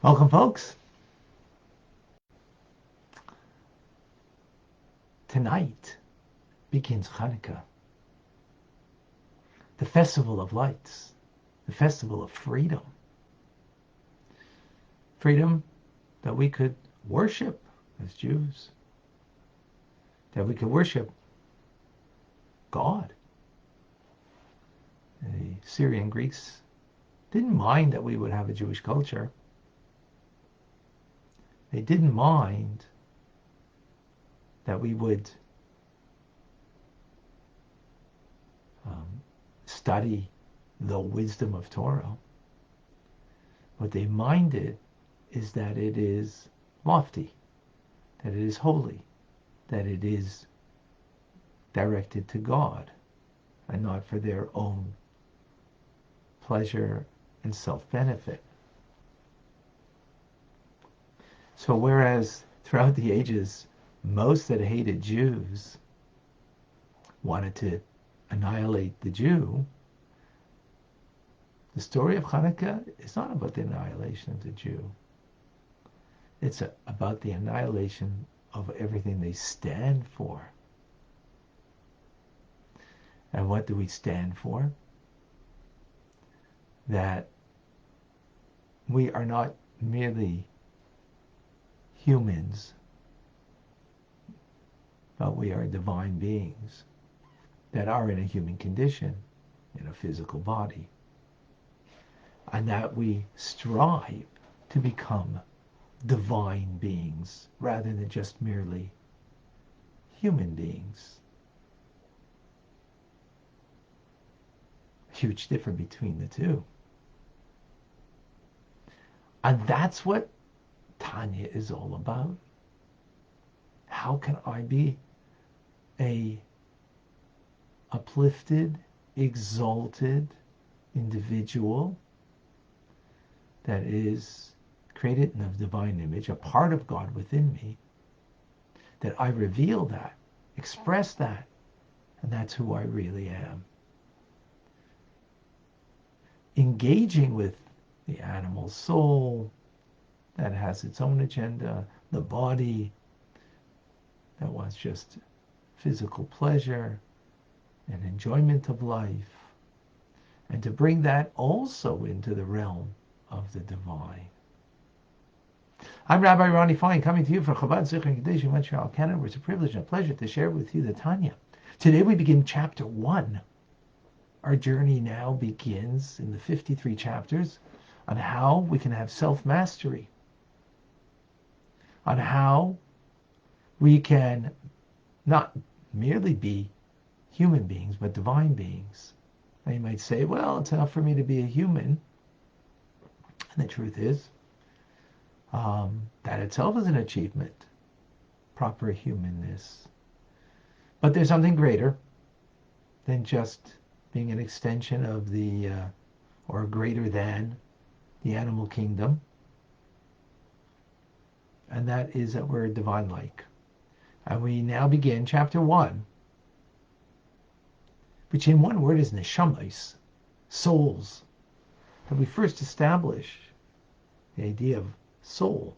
Welcome, folks. Tonight begins Hanukkah, the festival of lights, the festival of freedom. Freedom that we could worship as Jews, that we could worship God. The Syrian Greeks didn't mind that we would have a Jewish culture. They didn't mind that we would study the wisdom of Torah. What they minded is that it is lofty, that it is holy, that it is directed to God and not for their own pleasure and self-benefit. So whereas throughout the ages, most that hated Jews wanted to annihilate the Jew, the story of Hanukkah is not about the annihilation of the Jew. It's about the annihilation of everything they stand for. And what do we stand for? That we are not merely humans, but we are divine beings that are in a human condition, in a physical body. And that we strive to become divine beings rather than just merely human beings. Huge difference between the two. And that's what Tanya is all about. How can I be a uplifted, exalted individual that is created in the divine image, a part of God within me, that I reveal that, express that, and that's who I really am. Engaging with the animal soul that has its own agenda, the body that wants just physical pleasure and enjoyment of life, and to bring that also into the realm of the divine. I'm Rabbi Ronnie Fine, coming to you from Chabad Zichron Kadesh in Montreal, Canada. It's a privilege and a pleasure to share with you the Tanya. Today we begin chapter 1. Our journey now begins in the 53 chapters on how we can have self-mastery, on how we can not merely be human beings, but divine beings. Now you might say, well, it's enough for me to be a human. And the truth is, that itself is an achievement, proper humanness. But there's something greater than just being an extension of the, or greater than the animal kingdom. And that is that we're divine-like. And we now begin chapter 1, which in one word is neshamas, souls. That we first establish the idea of soul.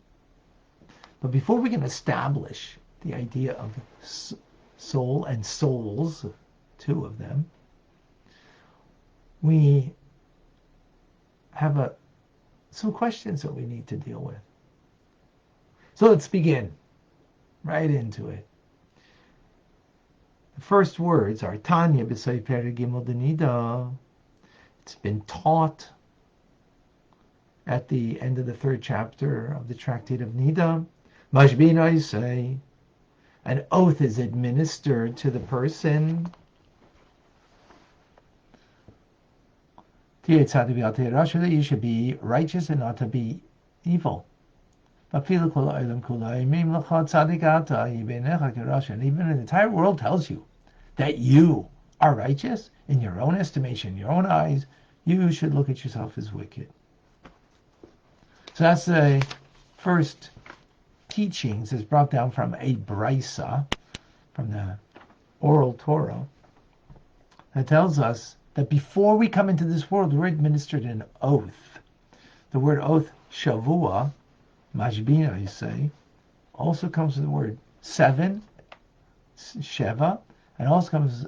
But before we can establish the idea of soul and souls, two of them, we have some questions that we need to deal with. So let's begin right into it. The first words are Tanya b'sei perek gimel denida. It's been taught at the end of the 3rd chapter of the Tractate of Nida. Mashbin say, an oath is administered to the person. You should be righteous and not to be evil. And even the entire world tells you that you are righteous in your own estimation, in your own eyes, you should look at yourself as wicked. So that's the first teachings is brought down from a brisa, from the oral Torah, that tells us that before we come into this world, we're administered an oath. The word oath, shavua, majbina, you say, also comes from the word 7, sheva, and also comes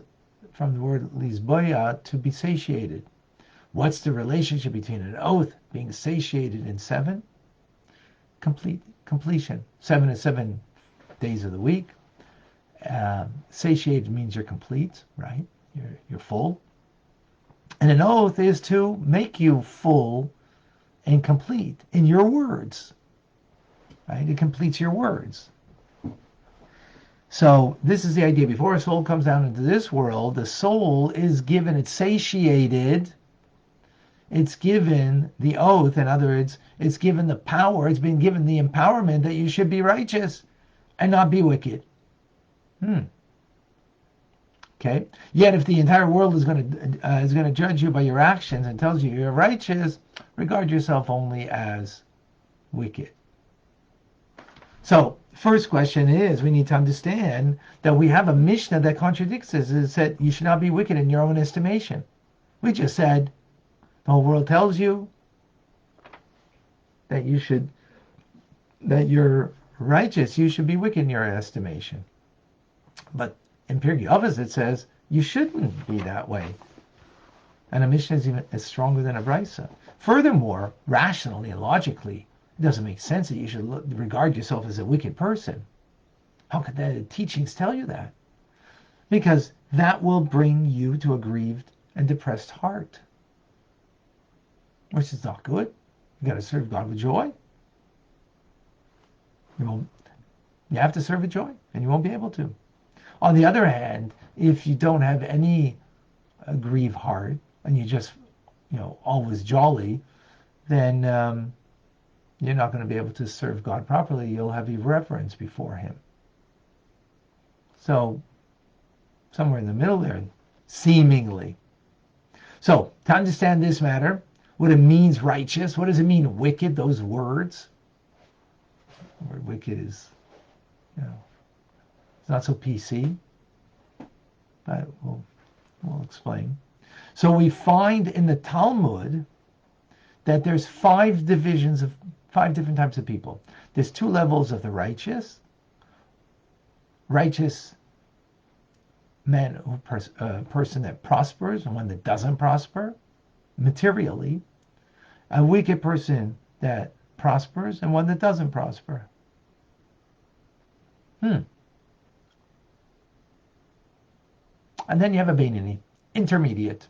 from the word lisboya, to be satiated. What's the relationship between an oath being satiated in 7? Completion. 7 is 7 days of the week. Satiated means you're complete, right? You're full. And an oath is to make you full and complete in your words, right? It completes your words. So this is the idea. Before a soul comes down into this world, the soul is given, it's satiated, it's given the oath. In other words, it's given the power, it's been given the empowerment that you should be righteous and not be wicked. Okay. Yet, if the entire world is going to judge you by your actions and tells you you're righteous, regard yourself only as wicked. So, first question is, we need to understand that we have a Mishnah that contradicts this. It said you should not be wicked in your own estimation. We just said the whole world tells you that you're righteous. You should be wicked in your estimation. But in Pirkei Avos it says you shouldn't be that way. And a Mishnah is even as stronger than a Brisa. Furthermore, rationally and logically, it doesn't make sense that you should regard yourself as a wicked person. How could the teachings tell you that? Because that will bring you to a grieved and depressed heart, which is not good. You got to serve God with joy. You have to serve with joy, and you won't be able to. On the other hand, if you don't have any grieved heart and you just, always jolly, then you're not going to be able to serve God properly. You'll have irreverence before Him. So, somewhere in the middle there, seemingly. So, to understand this matter, what it means righteous, what does it mean wicked, those words? The word wicked is, it's not so PC, but we'll explain. So we find in the Talmud that there's 5 different types of people. There's 2 levels of the righteous. Righteous man, person that prospers and one that doesn't prosper materially. A wicked person that prospers and one that doesn't prosper. And then you have a Beinoni, intermediate.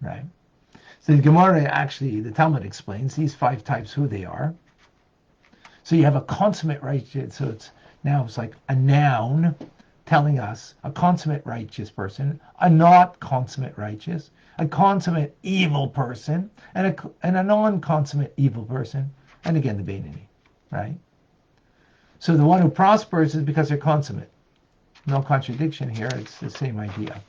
Right? So the Gemara, actually, the Talmud explains these 5 types, who they are. So you have a consummate righteous, so it's like a noun telling us a consummate righteous person, a not consummate righteous, a consummate evil person, and a non-consummate evil person, and again the Beinoni, right? So the one who prospers is because they're consummate. No contradiction here, it's the same idea.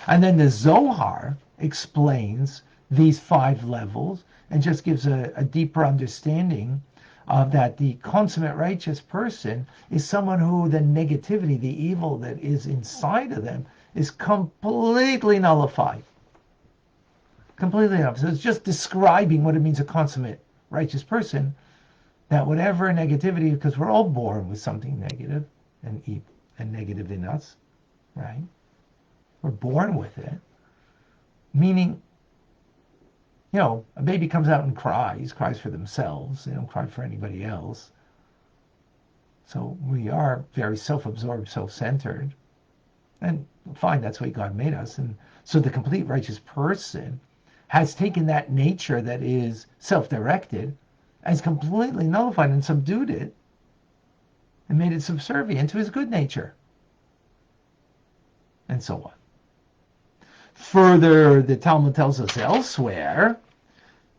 And then the Zohar explains these 5 levels and just gives a deeper understanding of that the consummate righteous person is someone who the negativity, the evil that is inside of them is completely nullified. Completely nullified. So it's just describing what it means a consummate righteous person, that whatever negativity, because we're all born with something negative and evil and negative in us, right? We're born with it. Meaning, a baby comes out and cries for themselves. They don't cry for anybody else. So we are very self-absorbed, self-centered. And fine, that's the way God made us. And so the complete righteous person has taken that nature that is self-directed, has completely nullified and subdued it, and made it subservient to his good nature. And so on. Further, the Talmud tells us elsewhere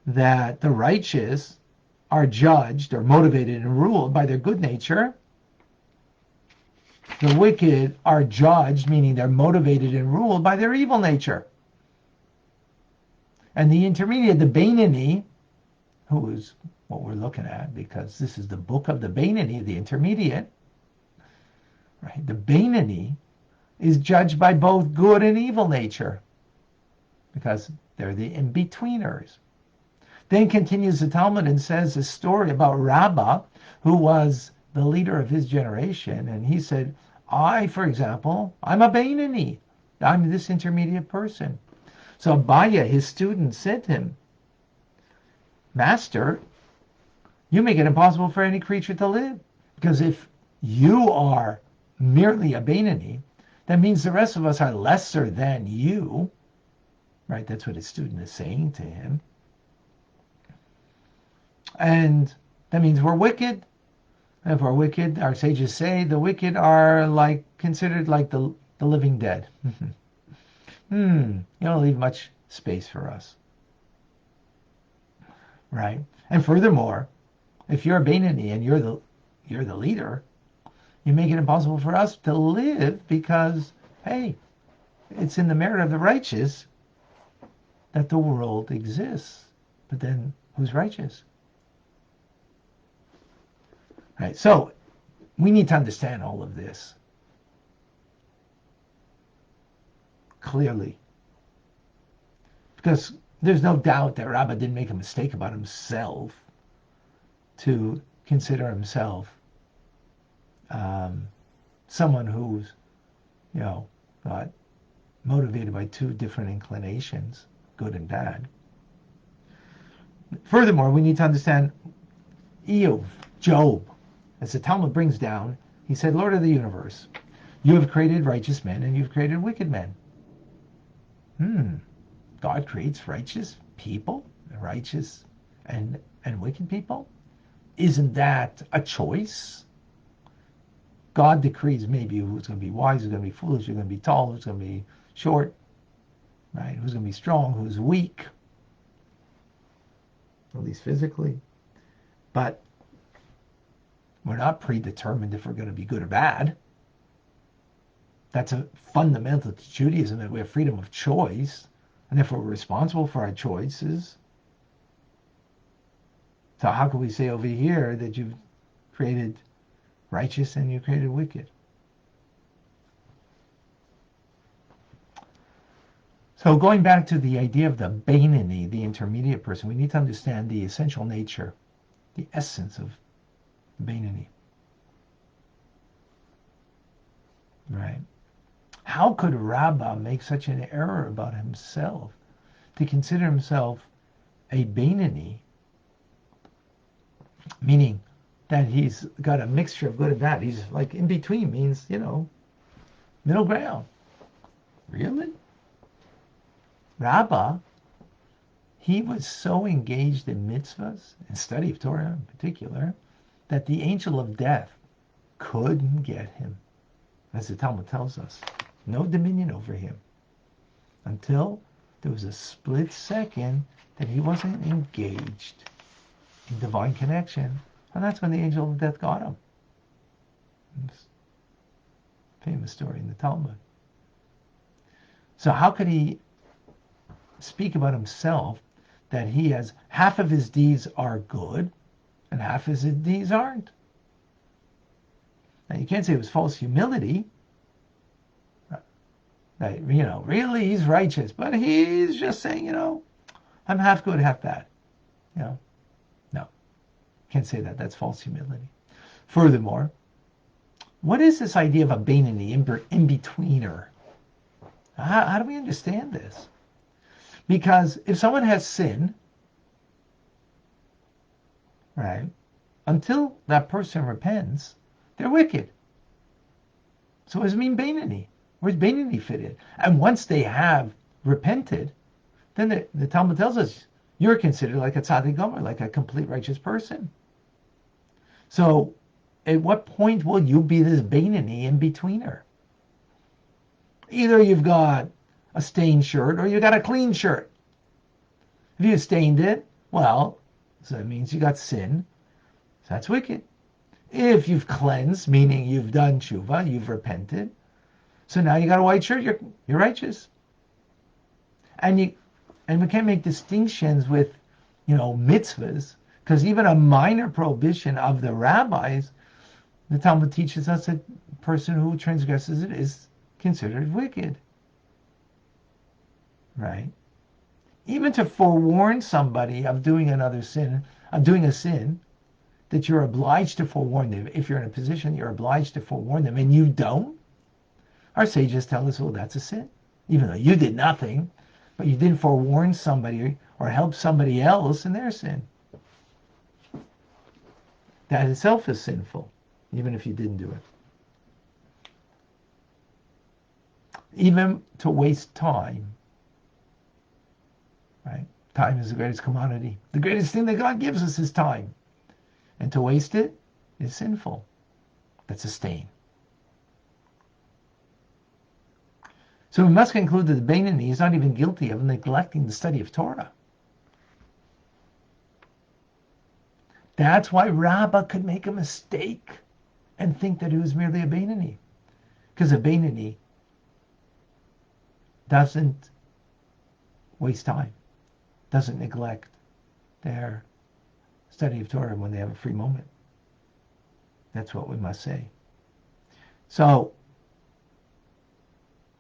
that the righteous are judged or motivated and ruled by their good nature. The wicked are judged, meaning they're motivated and ruled by their evil nature. And the intermediate, the Beinoni, who is what we're looking at, because this is the book of the Beinoni, the intermediate, right? The Beinoni is judged by both good and evil nature, because they're the in-betweeners. Then continues the Talmud and says a story about Rabbi, who was the leader of his generation. And he said, I, for example, I'm a Beinoni. I'm this intermediate person. So Abaya, his student, said to him, Master, you make it impossible for any creature to live. Because if you are merely a Beinoni, that means the rest of us are lesser than you. Right? That's what his student is saying to him. And that means we're wicked. And if we're wicked, our sages say the wicked are considered like the living dead. You don't leave much space for us. Right? And furthermore, if you're a Beinoni and you're the leader, you make it impossible for us to live because, hey, it's in the merit of the righteous that the world exists. But then who's righteous? Right? So we need to understand all of this clearly. Because there's no doubt that Rabbi didn't make a mistake about himself to consider himself someone who's, not motivated by two different inclinations, good and bad. Furthermore, we need to understand Job, as the Talmud brings down, he said, Lord of the universe, you have created righteous men and you've created wicked men. God creates righteous people, righteous and wicked people? Isn't that a choice? God decrees maybe who's going to be wise, who's going to be foolish, who's going to be tall, who's going to be short, right? Who's going to be strong, who's weak, at least physically. But we're not predetermined if we're going to be good or bad. That's a fundamental to Judaism, that we have freedom of choice, and therefore we're responsible for our choices. So how can we say over here that you've created righteous and you created wicked? So going back to the idea of the Beinoni, the intermediate person, we need to understand the essential nature, the essence of Beinoni. Right? How could Rabbi make such an error about himself to consider himself a Beinoni, meaning that he's got a mixture of good and bad? He's like in between, means, middle ground. Really? Rabbi, he was so engaged in mitzvahs and study of Torah in particular, that the angel of death couldn't get him. As the Talmud tells us, no dominion over him, until there was a split second that he wasn't engaged in divine connection, and that's when the angel of death got him. It's a famous story in the Talmud. So how could he speak about himself that he has half of his deeds are good and half of his deeds aren't? Now you can't say it was false humility. That, really he's righteous, but he's just saying, I'm half good, half bad. No, can't say that. That's false humility. Furthermore, what is this idea of a Beinoni, in-betweener? How do we understand this? Because if someone has sin, right, until that person repents, they're wicked. So what does it mean Beinoni? Where's Beinoni fit in? And once they have repented, then the Talmud tells us you're considered like a tzaddik gomer, like a complete righteous person. So at what point will you be this Beinoni in-betweener? Either you've got a stained shirt or you got a clean shirt. If you stained it, well, so that means you got sin. So that's wicked. If you've cleansed, meaning you've done tshuva, you've repented, so now you got a white shirt, you're righteous. And we can't make distinctions with, mitzvahs, because even a minor prohibition of the rabbis, the Talmud teaches us that a person who transgresses it is considered wicked. Right? even to forewarn somebody of doing another sin, of doing a sin, that you're obliged to forewarn them. If you're in a position, you're obliged to forewarn them, and you don't. Our sages tell us, well, that's a sin. Even though you did nothing, but you didn't forewarn somebody or help somebody else in their sin. That itself is sinful, even if you didn't do it. Even to waste time, right? Time is the greatest commodity. The greatest thing that God gives us is time. And to waste it is sinful. That's a stain. So we must conclude that the Beinoni is not even guilty of neglecting the study of Torah. That's why Rabbi could make a mistake and think that it was merely a Beinoni. Because a Beinoni doesn't waste time, doesn't neglect their study of Torah when they have a free moment. That's what we must say. So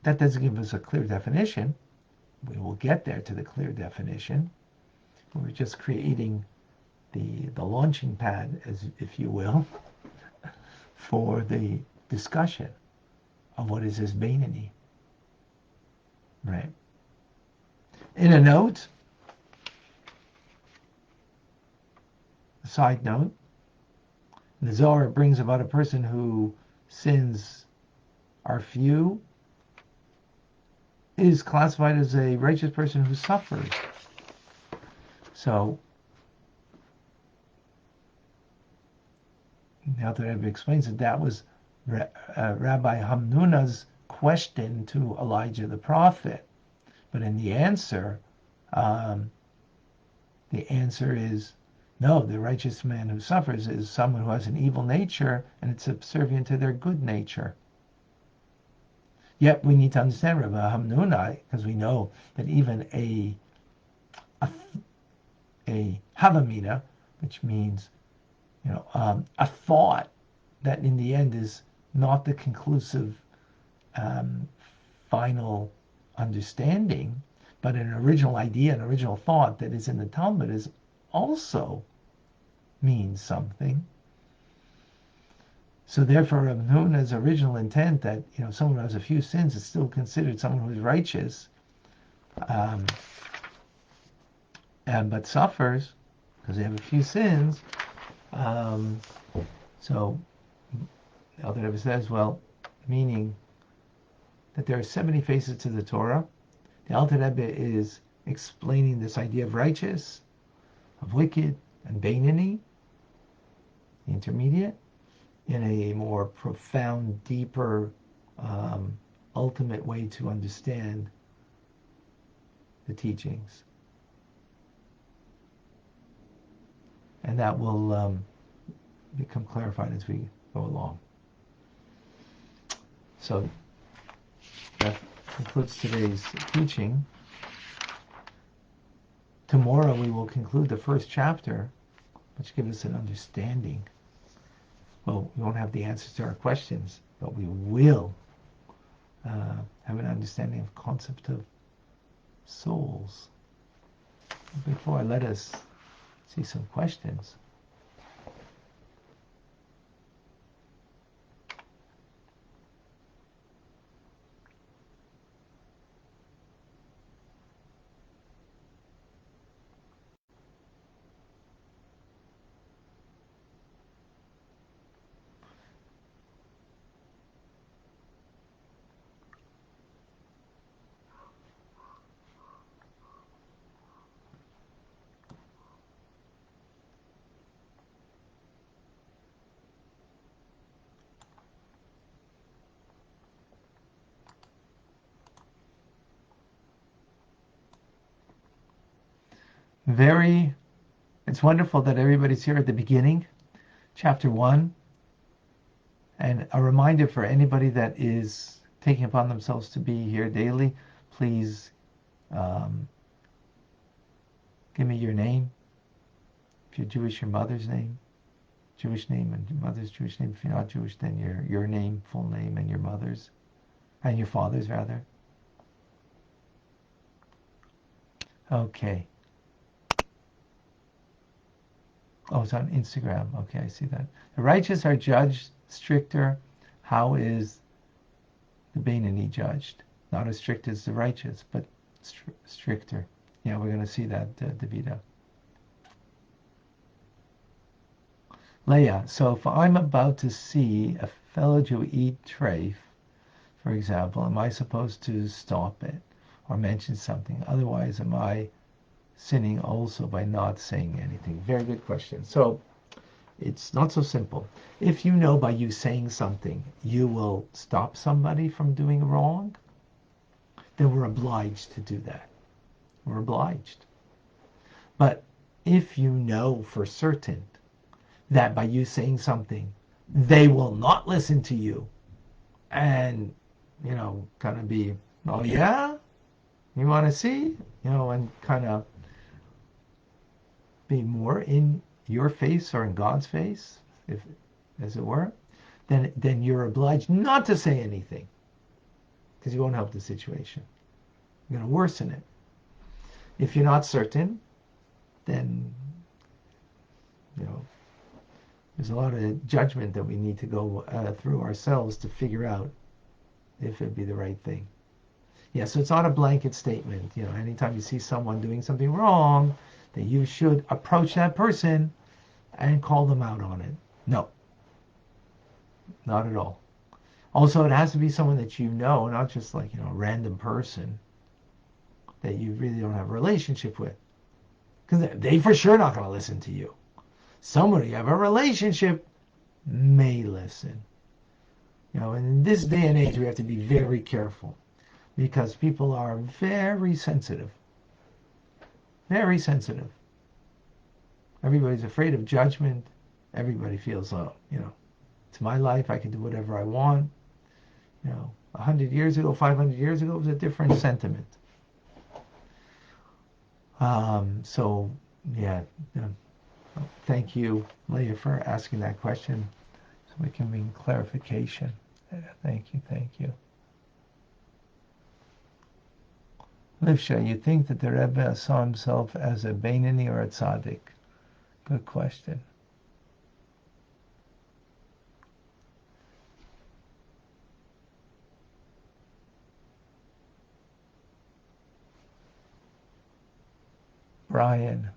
that doesn't give us a clear definition. We will get there to the clear definition. We're just creating the launching pad, as if you will, for the discussion of what is this Beinoni. Right. In a note, a side note, the Zohar brings about a person who sins are few is classified as a righteous person who suffers. So now that Rabbi explains it, that was Rabbi Hamnuna's question to Elijah the prophet. But in the answer is no, the righteous man who suffers is someone who has an evil nature and it's subservient to their good nature. Yet we need to understand Rabbi Hamnuna, because we know that even a havamina, which means a thought that in the end is not the conclusive final understanding, but an original idea, an original thought that is in the Talmud is also means something. So therefore, Rabbi Huna's original intent that someone who has a few sins is still considered someone who is righteous, but suffers because they have a few sins. So the Alter Rebbe says, well, meaning that there are 70 faces to the Torah. The Alter Rebbe is explaining this idea of righteous, of wicked, and Beinoni, the intermediate, in a more profound, deeper, ultimate way to understand the teachings. And that will become clarified as we go along. So that concludes today's teaching. Tomorrow we will conclude the first chapter, which gives us an understanding. Well, we won't have the answers to our questions, but we will have an understanding of the concept of souls. Before I let us see some questions. It's wonderful that everybody's here at the beginning, chapter 1. And a reminder for anybody that is taking upon themselves to be here daily, please give me your name. If you're Jewish, your mother's name, Jewish name, and your mother's Jewish name. If you're not Jewish, then your name, full name, and your mother's, and your father's rather. Okay. Oh, it's on Instagram. Okay, I see that. The righteous are judged stricter. How is the Beinoni judged? Not as strict as the righteous, but stricter. Yeah, we're going to see that, Davida. Leah, so if I'm about to see a fellow Jew eat treif, for example, am I supposed to stop it or mention something? Otherwise, am I sinning also by not saying anything? Very good question. So it's not so simple. If you know by you saying something you will stop somebody from doing wrong, then we're obliged to do that. We're obliged. But if you know for certain that by you saying something, they will not listen to you and, kind of be, oh yeah, you want to see, and kind of be more in your face or in God's face, if, as it were, then you're obliged not to say anything because you won't help the situation. You're going to worsen it. If you're not certain, then, there's a lot of judgment that we need to go through ourselves to figure out if it'd be the right thing. Yeah, so it's not a blanket statement. Anytime you see someone doing something wrong, that you should approach that person and call them out on it. No, not at all. Also, it has to be someone that you know, not just like, a random person that you really don't have a relationship with. Because they for sure not going to listen to you. Somebody you have a relationship may listen. And in this day and age, we have to be very careful because people are very sensitive. Very sensitive. Everybody's afraid of judgment. Everybody feels, it's my life. I can do whatever I want. 100 years ago, 500 years ago, it was a different sentiment. So, yeah. Thank you, Leah, for asking that question so we can bring clarification. Thank you. Livsha, you think that the Rebbe saw himself as a Beinoni or a Tzaddik? Good question. Brian.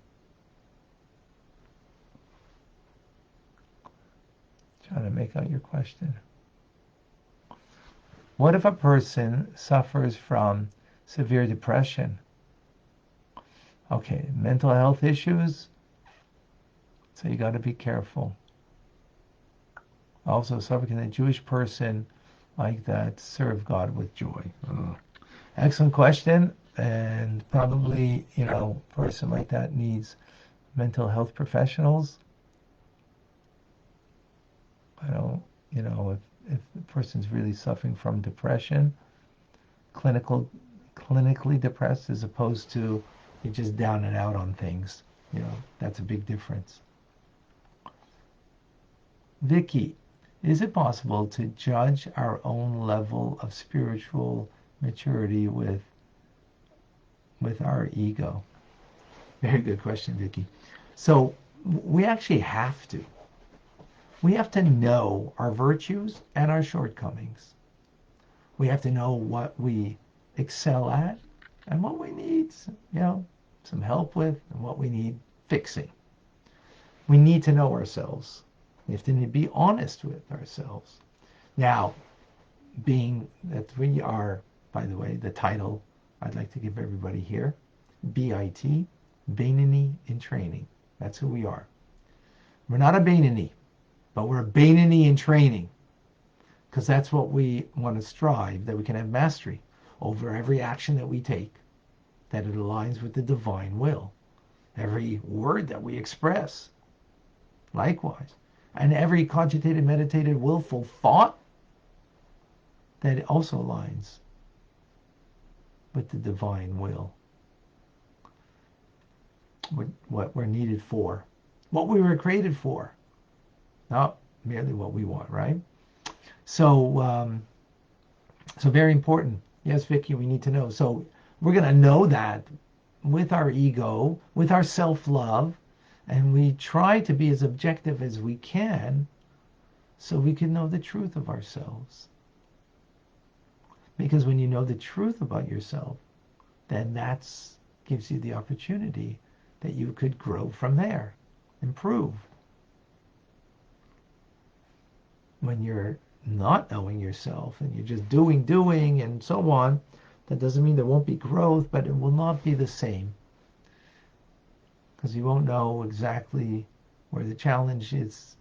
Trying to make out your question. What if a person suffers from severe depression? Okay, mental health issues. So you got to be careful. Also, so can a Jewish person like that serve God with joy? Excellent question. And probably, a person like that needs mental health professionals. I don't, if the person's really suffering from depression, clinically depressed as opposed to you're just down and out on things. That's a big difference. Vicky, is it possible to judge our own level of spiritual maturity with our ego? Very good question, Vicky. So we actually have to. We have to know our virtues and our shortcomings. We have to know what we excel at and what we need, some help with, and what we need fixing. We need to know ourselves. We have to be honest with ourselves. Now, being that we are, by the way, the title I'd like to give everybody here, BIT, Beinoni in training. That's who we are. We're not a Beinoni, but we're a Beinoni in training. Because that's what we want to strive, that we can have mastery over every action that we take, that it aligns with the divine will. Every word that we express, likewise. And every cogitated, meditated, willful thought, that it also aligns with the divine will. What we're needed for. What we were created for. Not merely what we want, right? So very important. Yes, Vicky, we need to know. So we're going to know that with our ego, with our self-love, and we try to be as objective as we can so we can know the truth of ourselves. Because when you know the truth about yourself, then that gives you the opportunity that you could grow from there, improve. When you're not knowing yourself and you're just doing and so on, that doesn't mean there won't be growth, but it will not be the same. Because you won't know exactly where the challenge is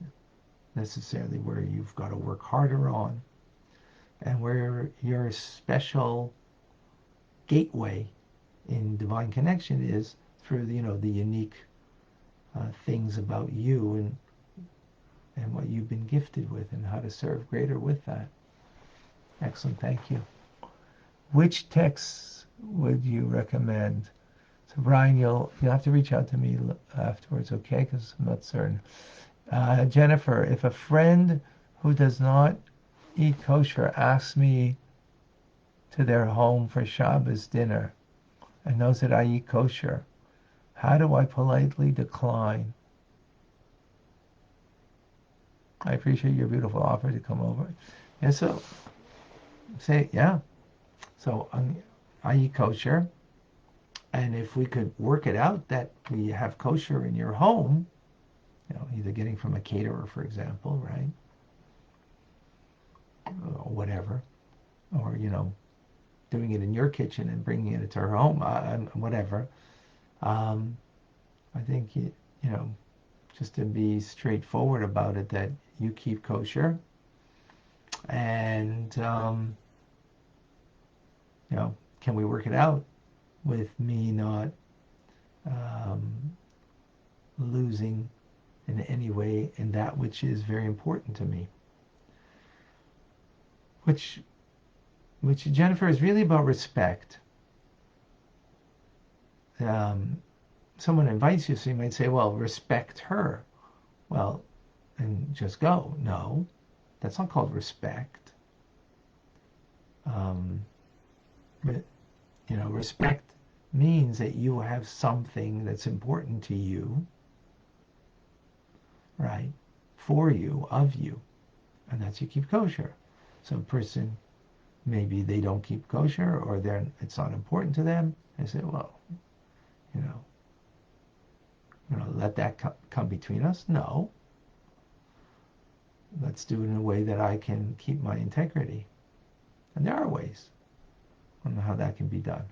necessarily, where you've got to work harder on, and where your special gateway in divine connection is through the unique things about you and what you've been gifted with and how to serve greater with that. Excellent, thank you. Which texts would you recommend? So Brian, you'll have to reach out to me afterwards, okay? Because I'm not certain. Jennifer, if a friend who does not eat kosher asks me to their home for Shabbos dinner and knows that I eat kosher, how do I politely decline? I appreciate your beautiful offer to come over. Yeah, so say, yeah. So I eat kosher, and if we could work it out that we have kosher in your home, either getting from a caterer, for example, right? Or whatever. Or, doing it in your kitchen and bringing it to her home, whatever. I think, just to be straightforward about it, that you keep kosher, and can we work it out with me not losing in any way in that which is very important to me, which Jennifer is really about respect. Someone invites you, so you might say, well, respect her. Well, and just go. No, that's not called respect. But, respect means that you have something that's important to you, right, for you, of you, and that's you keep kosher. So a person, maybe they don't keep kosher, or it's not important to them. They say, well, let that come between us. No. Let's do it in a way that I can keep my integrity. And there are ways. I don't know how that can be done.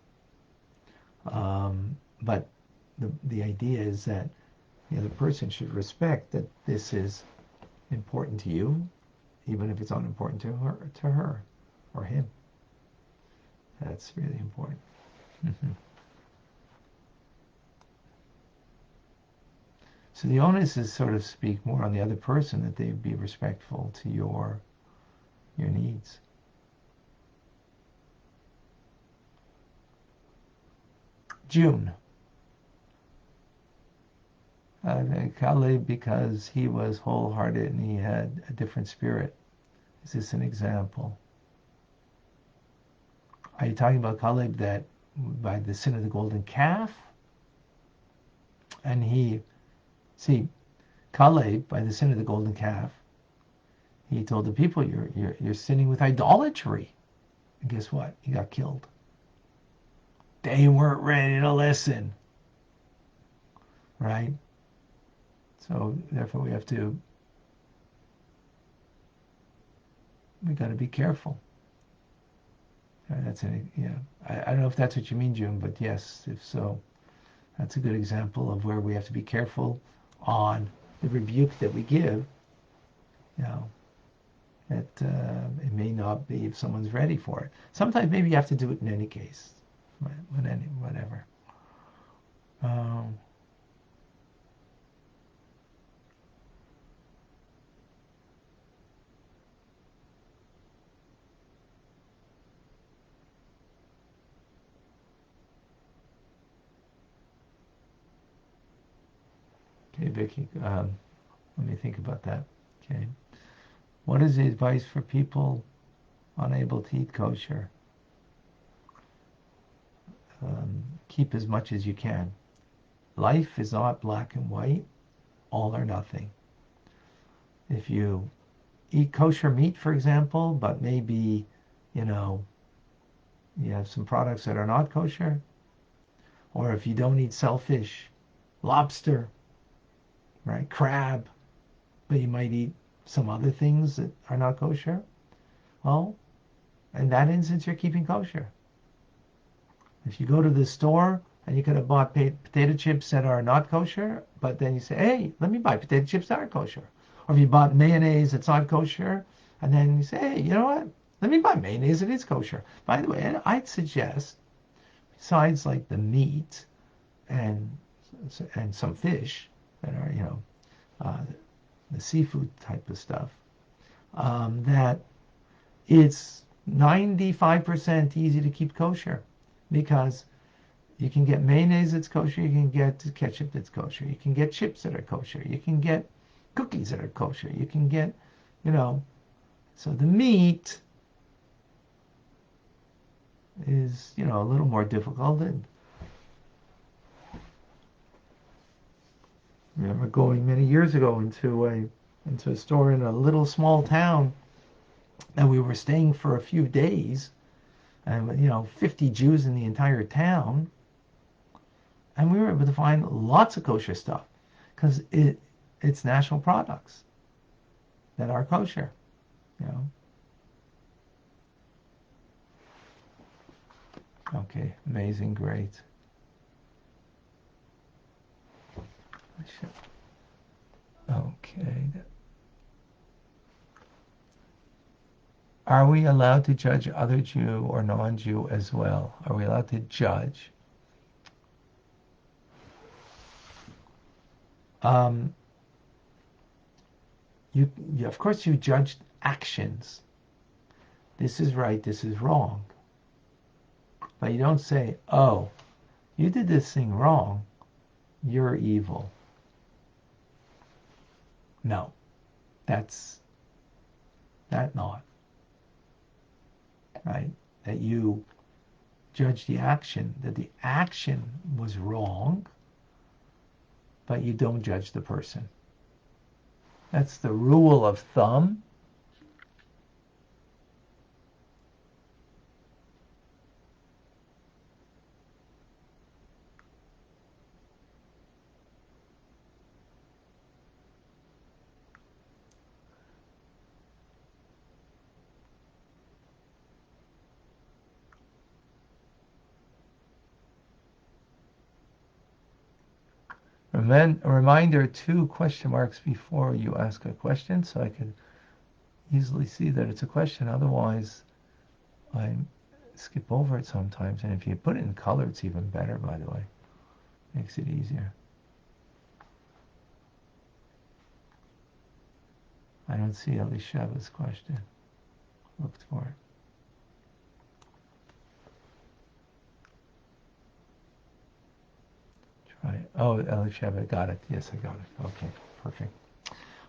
But the idea is that the other person should respect that this is important to you, even if it's not important to her or him. That's really important. So the onus is, so to speak, more on the other person, that they be respectful to your needs. June. Caleb, because he was wholehearted and he had a different spirit. Is this an example? Are you talking about Caleb that by the sin of the golden calf? And Caleb, by the sin of the golden calf, he told the people, you're sinning with idolatry. And guess what? He got killed. They weren't ready to listen. Right? So therefore we got to be careful. I don't know if that's what you mean, June, but yes, if so, that's a good example of where we have to be careful on the rebuke that we give. That it may not be if someone's ready for it. Sometimes maybe you have to do it in any case, whatever. Okay, Vicky, let me think about that. Okay. What is the advice for people unable to eat kosher? keep as much as you can. Life is not black and white, all or nothing. If you eat kosher meat, for example, but maybe, you know, you have some products that are not kosher, or if you don't eat shellfish, lobster, right, crab, but you might eat some other things that are not kosher, well, in that instance, you're keeping kosher. If you go to the store and you could have bought potato chips that are not kosher, but then you say, hey, let me buy potato chips that are kosher. Or if you bought mayonnaise that's not kosher, and then you say, hey, you know what? Let me buy mayonnaise that is kosher. By the way, I'd suggest, besides like the meat and some fish that are, the seafood type of stuff, that it's 95% easy to keep kosher, because you can get mayonnaise that's kosher, you can get ketchup that's kosher, you can get chips that are kosher, you can get cookies that are kosher, you can get, so the meat is, a little more difficult. And I remember going many years ago into a store in a little small town, and we were staying for a few days, and 50 Jews in the entire town, and we were able to find lots of kosher stuff because it's national products that are kosher. Okay, amazing, great. Okay. Are we allowed to judge other Jew or non-Jew as well? Are we allowed to judge? You of course you judge actions. This is right, this is wrong. But you don't say, oh, you did this thing wrong, you're evil. No, that's not. Right? That you judge the action, that the action was wrong, but you don't judge the person. That's the rule of thumb. A reminder, 2 question marks before you ask a question, so I can easily see that it's a question. Otherwise, I skip over it sometimes. And if you put it in color, it's even better, by the way. Makes it easier. I don't see Elishaba's question. Looked for it. Try it. Oh, Elishaba, got it. Yes, I got it. Okay, perfect.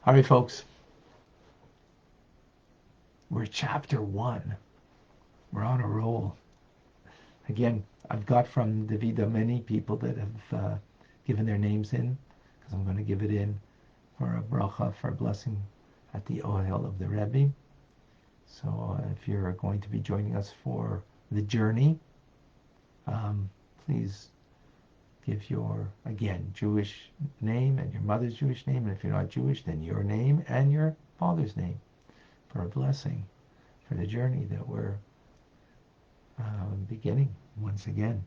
All right, folks. We're chapter 1. We're on a roll. Again, I've got from the Vida many people that have given their names in, because I'm going to give it in for a bracha, for a blessing at the Ohel of the Rabbi. So if you're going to be joining us for the journey, please give your, again, Jewish name and your mother's Jewish name. And if you're not Jewish, then your name and your father's name for a blessing for the journey that we're beginning once again.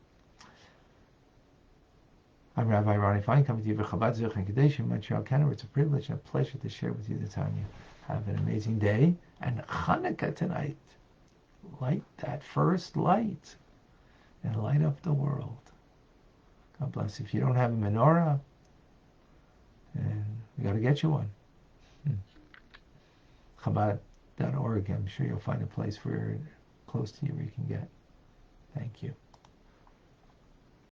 I'm Rabbi Ronnie Fine, coming to you from Chabad Zurich and Kadesh in Montreal, Canada. It's a privilege and a pleasure to share with you the Tanya. Have an amazing day. And Hanukkah tonight. Light that first light and light up the world. God bless. If you don't have a menorah, then we got to get you one. Chabad.org. I'm sure you'll find a place where close to you where you can get. Thank you.